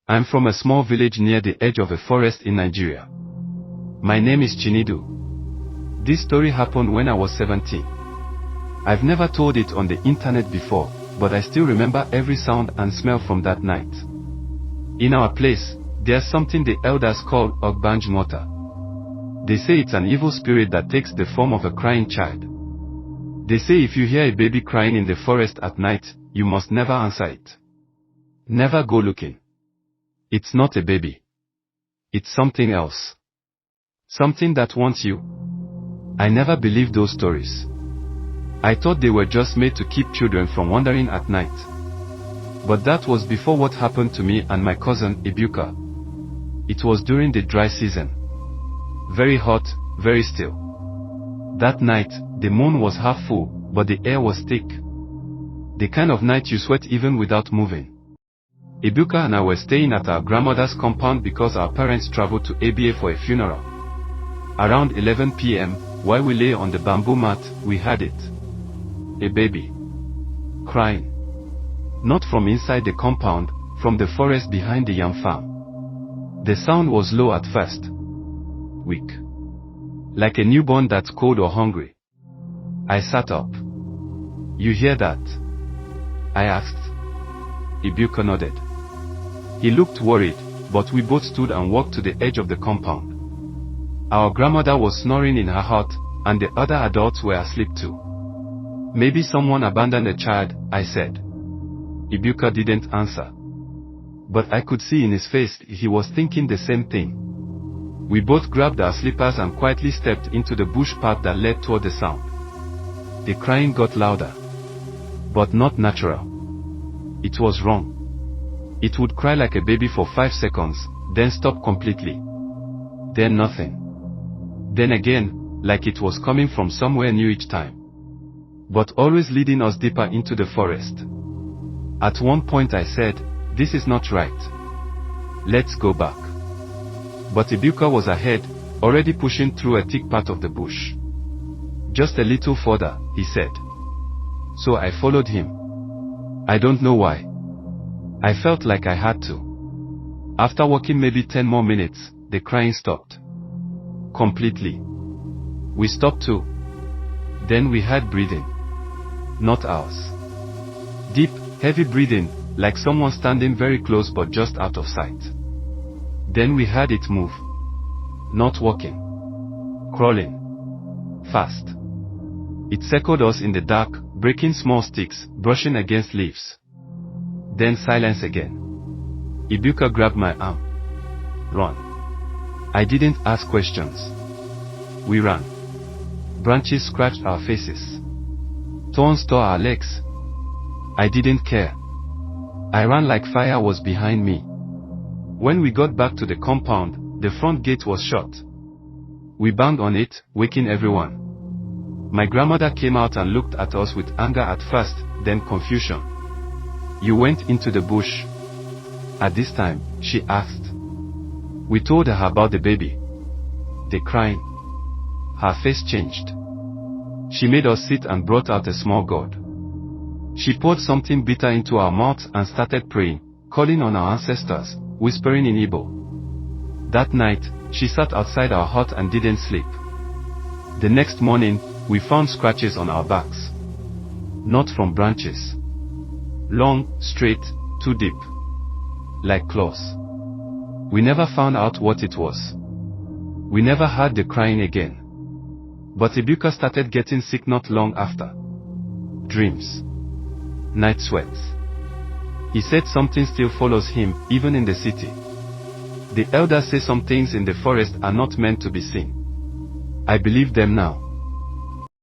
I'm from a small village near the edge of a forest in Nigeria. My name is Chinidu. This story happened when I was 17. I've never told it on the internet before, but I still remember every sound and smell from that night. In our place, there's something the elders call Ogbanjmota. They say it's an evil spirit that takes the form of a crying child. They say if you hear a baby crying in the forest at night, you must never answer it. Never go looking. It's not a baby. It's something else. Something that wants you. I never believed those stories. I thought they were just made to keep children from wandering at night. But that was before what happened to me and my cousin, Ibuka. It was during the dry season. Very hot, very still. That night, the moon was half full, but the air was thick. The kind of night you sweat even without moving. Ibuka and I were staying at our grandmother's compound because our parents traveled to ABA for a funeral. Around 11 p.m., while we lay on the bamboo mat, we heard it. A baby. Crying. Not from inside the compound, from the forest behind the yam farm. The sound was low at first. Weak. Like a newborn that's cold or hungry. I sat up. You hear that? I asked. Ibuka nodded. He looked worried, but we both stood and walked to the edge of the compound. Our grandmother was snoring in her hut, and the other adults were asleep too. Maybe someone abandoned a child, I said. Ibuka didn't answer. But I could see in his face he was thinking the same thing. We both grabbed our slippers and quietly stepped into the bush path that led toward the sound. The crying got louder. But not natural. It was wrong. It would cry like a baby for 5 seconds, then stop completely. Then nothing. Then again, like it was coming from somewhere new each time. But always leading us deeper into the forest. At one point I said, this is not right. Let's go back. But Ibuka was ahead, already pushing through a thick part of the bush. Just a little further, he said. So I followed him. I don't know why. I felt like I had to. After walking maybe 10 more minutes, the crying stopped. Completely. We stopped too. Then we heard breathing. Not ours. Deep, heavy breathing, like someone standing very close but just out of sight. Then we heard it move. Not walking. Crawling. Fast. It circled us in the dark, breaking small sticks, brushing against leaves. Then silence again. Ibuka grabbed my arm. Run. I didn't ask questions. We ran. Branches scratched our faces. Thorns tore our legs. I didn't care. I ran like fire was behind me. When we got back to the compound, the front gate was shut. We banged on it, waking everyone. My grandmother came out and looked at us with anger at first, then confusion. You went into the bush. At this time, she asked. We told her about the baby. The crying. Her face changed. She made us sit and brought out a small gourd. She poured something bitter into our mouths and started praying, calling on our ancestors, whispering in Igbo. That night, she sat outside our hut and didn't sleep. The next morning, we found scratches on our backs. Not from branches. Long, straight, too deep. Like claws. We never found out what it was. We never heard the crying again. But Ibuka started getting sick not long after. Dreams. Night sweats. He said something still follows him, even in the city. The elders say some things in the forest are not meant to be seen. I believe them now.